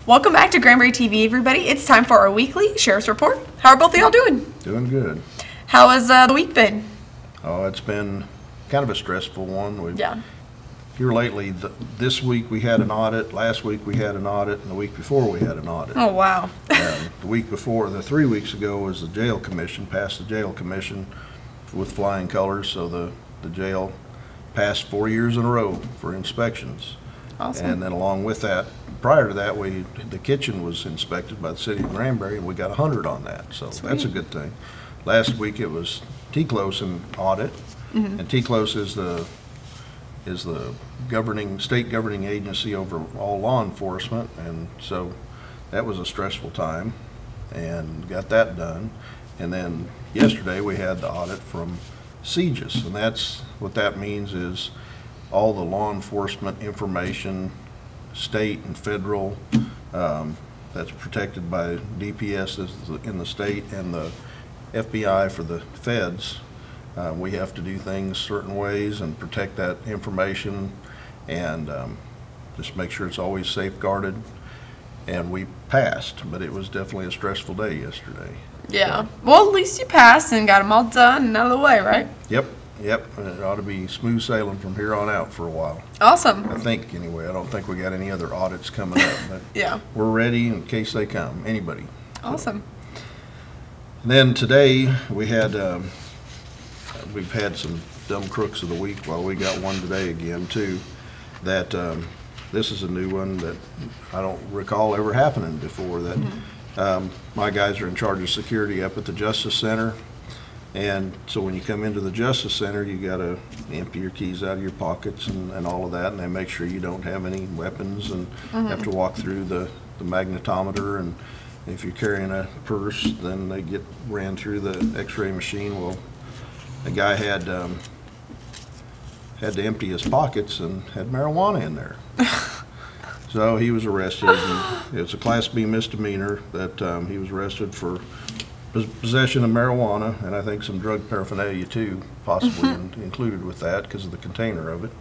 Welcome back to Granbury TV, everybody. It's time for our weekly Sheriff's Report. How are both of y'all doing? Doing good. How has the week been? Oh, it's been kind of a stressful one. Yeah. Here lately, this week we had an audit, last week we had an audit, and the week before we had an audit. Oh, wow. The week before, 3 weeks ago, was the jail commission, passed the jail commission with flying colors, so the jail passed 4 years in a row for inspections. Awesome. And then along with that, prior to that, the kitchen was inspected by the city of Granbury, and we got 100 on that, so Sweet. That's a good thing. Last week it was TCLOS in audit, and TCLOS is the state governing agency over all law enforcement, and so that was a stressful time, and got that done. And then yesterday we had the audit from CJIS, and that's what that means is all the law enforcement information, state and federal, that's protected by DPS in the state and the FBI for the feds. We have to do things certain ways and protect that information and just make sure it's always safeguarded. And we passed, but it was definitely a stressful day yesterday. Yeah. Well, at least you passed and got them all done and out of the way, right? Yep. It ought to be smooth sailing from here on out for a while. Awesome. I think, anyway. I don't think we got any other audits coming up, but Yeah. we're ready in case they come. Anybody. Awesome. And then today we had we've had some dumb crooks of the week. Well, we got one today again too. That this is a new one that I don't recall ever happening before. That my guys are in charge of security up at the Justice Center, and so when you come into the Justice Center, you got to empty your keys out of your pockets and all of that, and they make sure you don't have any weapons, and have to walk through the magnetometer, and if you're carrying a purse, then they get ran through the X-ray machine. Well, the guy had to empty his pockets and had marijuana in there. So he was arrested. And it's a Class B misdemeanor that he was arrested for possession of marijuana, and I think some drug paraphernalia too, possibly included with that because of the container of it.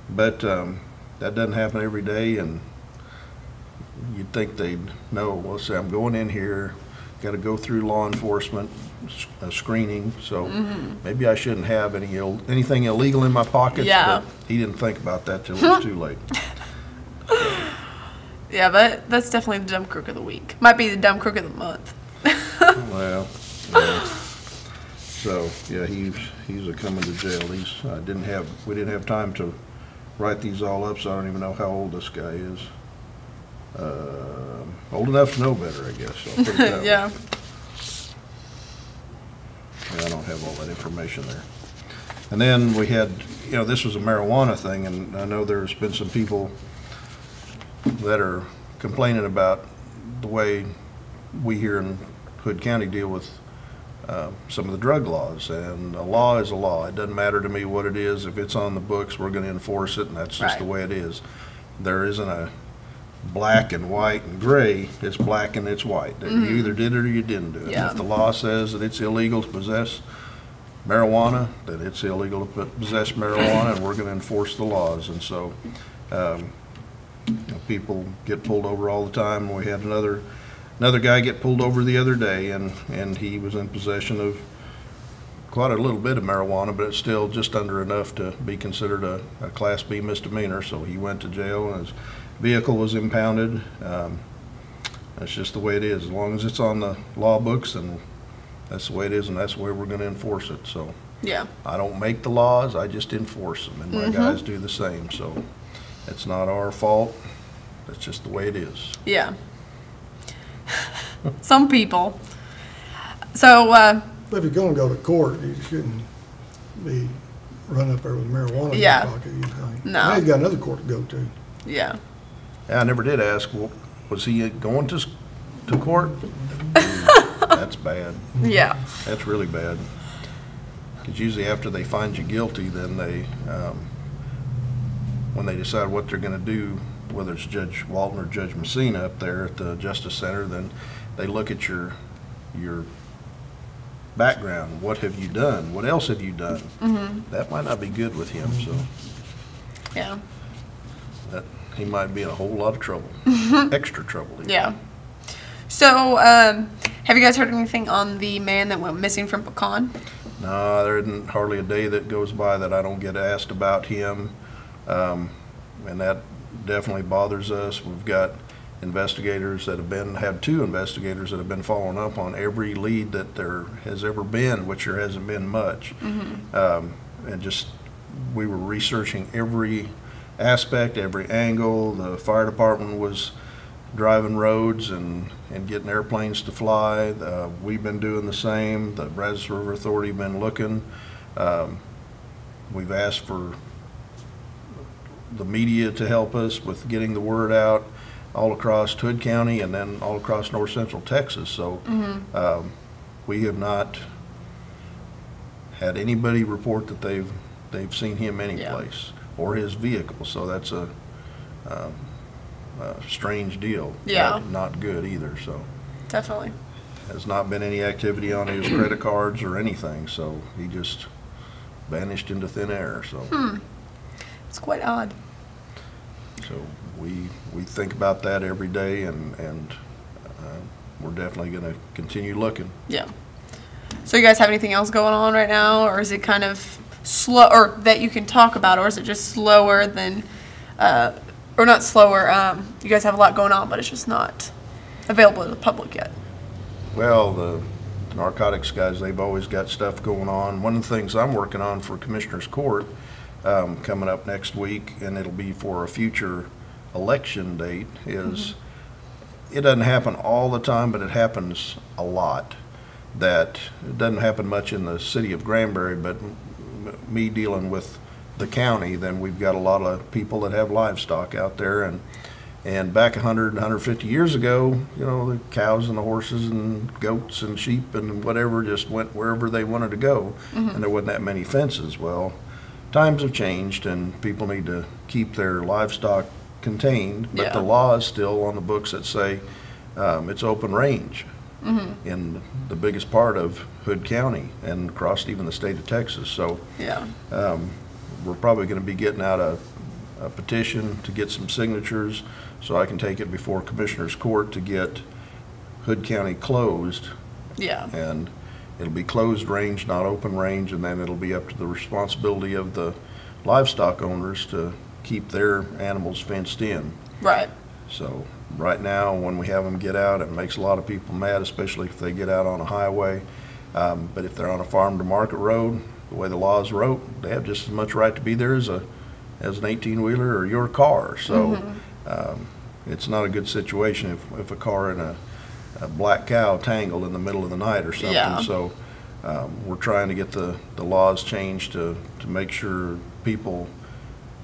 But that doesn't happen every day, and you'd think they'd know. Well, say I'm going in here, got to go through law enforcement screening, so maybe I shouldn't have anything illegal in my pockets. Yeah. But he didn't think about that till it was too late. Yeah, but that's definitely the dumb crook of the week. Might be the dumb crook of the month. Well, yeah. So yeah, he's a coming to jail. We didn't have time to write these all up, so I don't even know how old this guy is. Old enough to know better, I guess. I'll put it that way. Yeah. Yeah, I don't have all that information there. And then we had, this was a marijuana thing, and I know there's been some people that are complaining about the way we here in Hood County deal with some of the drug laws. And a law is a law. It doesn't matter to me what it is. If it's on the books, we're going to enforce it, and that's just the way it is. There isn't a black and white and gray. It's black and it's white. You either did it or you didn't do it. Yeah. If the law says that it's illegal to possess marijuana, then it's illegal to possess marijuana, and we're going to enforce the laws. And so people get pulled over all the time. We had another guy get pulled over the other day, and he was in possession of quite a little bit of marijuana, but it's still just under enough to be considered a Class B misdemeanor. So he went to jail, and his vehicle was impounded. That's just the way it is. As long as it's on the law books, and that's the way it is, and that's the way we're going to enforce it. So Yeah. I don't make the laws, I just enforce them, and my guys do the same. So it's not our fault. That's just the way it is. Yeah. Some people. So, But if you're going to go to court, you shouldn't be running up there with marijuana in Yeah. your pocket. You think. No. Now you got another court to go to. yeah. Yeah, I never did ask, well, was he going to court? That's bad. Yeah. That's really bad. Because usually after they find you guilty, then they, when they decide what they're going to do, whether it's Judge Walton or Judge Messina up there at the Justice Center, then they look at your background. What have you done? What else have you done? That might not be good with him. So Yeah. he might be in a whole lot of trouble, extra trouble. Even. Yeah. So, have you guys heard anything on the man that went missing from Pecan? No, there isn't hardly a day that goes by that I don't get asked about him, and that definitely bothers us. We've got investigators that had 2 investigators that have been following up on every lead that there has ever been, which there hasn't been much. And just, we were researching every aspect, every angle. The fire department was driving roads and getting airplanes to fly. We've been doing the same. The Brazos River Authority been looking. We've asked for the media to help us with getting the word out all across Hood County and then all across north central Texas. So we have not had anybody report that they've seen him anyplace or his vehicle. So that's a strange deal. Yeah. Not good either. So Definitely. has not been any activity on his credit cards or anything. So he just vanished into thin air. So It's quite odd. so we think about that every day, and we're definitely going to continue looking. Yeah. So you guys have anything else going on right now, or is it kind of slow, or that you can talk about, or is it just slower than, or not slower? You guys have a lot going on, but it's just not available to the public yet. Well, the narcotics guys, they've always got stuff going on. One of the things I'm working on for Commissioner's Court coming up next week, and it'll be for a future election date, is it doesn't happen all the time, but it happens a lot. That it doesn't happen much in the city of Granbury, but me dealing with the county, then we've got a lot of people that have livestock out there, and back 100, 150 years ago, you know, the cows and the horses and goats and sheep and whatever just went wherever they wanted to go, and there wasn't that many fences. Well, times have changed, and people need to keep their livestock contained, but the law is still on the books that say it's open range in the biggest part of Hood County and across even the state of Texas. So we're probably going to be getting out a petition to get some signatures so I can take it before Commissioner's Court to get Hood County closed. And it'll be closed range, not open range, and then it'll be up to the responsibility of the livestock owners to keep their animals fenced in. Right. So right now, when we have them get out, it makes a lot of people mad, especially if they get out on a highway. But if they're on a farm-to-market road, the way the laws wrote, they have just as much right to be there as an 18-wheeler or your car. So it's not a good situation if a car and a black cow tangled in the middle of the night or something. So we're trying to get the laws changed to make sure people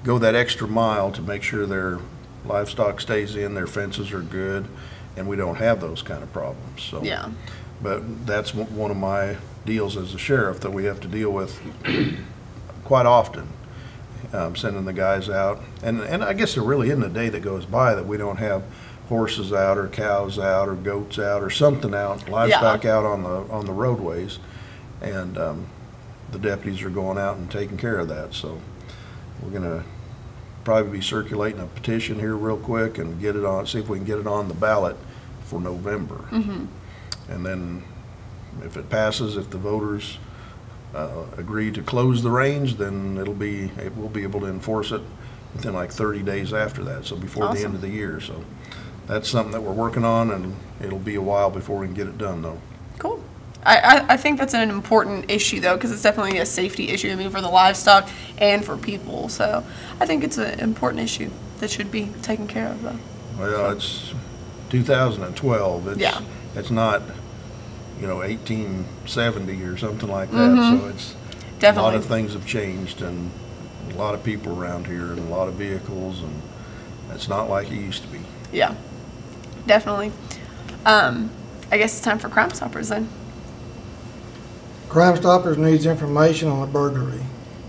go that extra mile to make sure their livestock stays in, their fences are good, and we don't have those kind of problems. So but that's one of my deals as a sheriff that we have to deal with quite often, sending the guys out. And I guess there really isn't a day that goes by that we don't have horses out or cows out or goats out or something out, livestock out on the roadways. And the deputies are going out and taking care of that. So we're going to probably be circulating a petition here real quick and get it on, see if we can get it on the ballot for November. And then if it passes, if the voters agree to close the range, then we'll be able to enforce it within like 30 days after that, so before the end of the year. So that's something that we're working on, and it'll be a while before we can get it done, though. Cool. I think that's an important issue, though, because it's definitely a safety issue, I mean, for the livestock and for people. So I think it's an important issue that should be taken care of, though. Well, it's 2012. It's not, 1870 or something like that. So it's definitely. A lot of things have changed, and a lot of people around here, and a lot of vehicles, and it's not like it used to be. Yeah, definitely. I guess it's time for Crime Stoppers then. Crime Stoppers needs information on a burglary.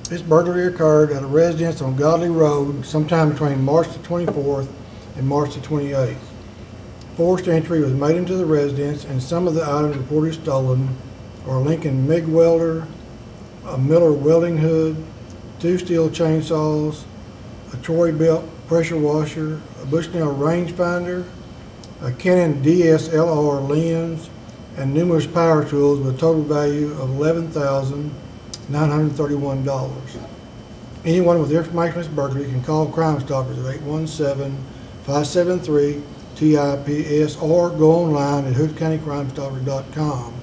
This burglary occurred at a residence on Godly Road sometime between March the 24th and March the 28th. Forced entry was made into the residence, and some of the items reported stolen are a Lincoln MIG welder, a Miller welding hood, 2 steel chainsaws, a Troy belt pressure washer, a Bushnell rangefinder, a Canon DSLR lens, and numerous power tools with a total value of $11,931. Anyone with information on this burglary can call Crime Stoppers at 817-573-TIPS or go online at hoodcountycrimestoppers.com.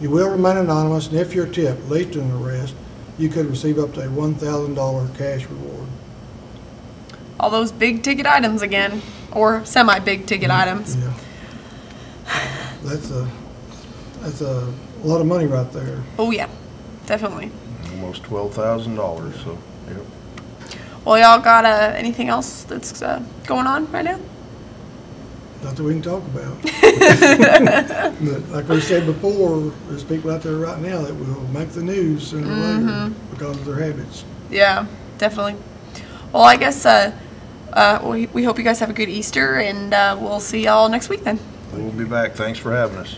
You will remain anonymous, and if your tip leads to an arrest, you could receive up to a $1,000 cash reward. All those big ticket items again, or semi-big ticket items. Yeah. That's a lot of money right there. Oh yeah, definitely. Almost $12,000, so, yep. Well, y'all got anything else that's going on right now? Not that we can talk about. But like we said before, there's people out there right now that will make the news sooner or later because of their habits. Yeah, definitely. Well, I guess we hope you guys have a good Easter, and we'll see y'all next week then. We'll be back. Thanks for having us.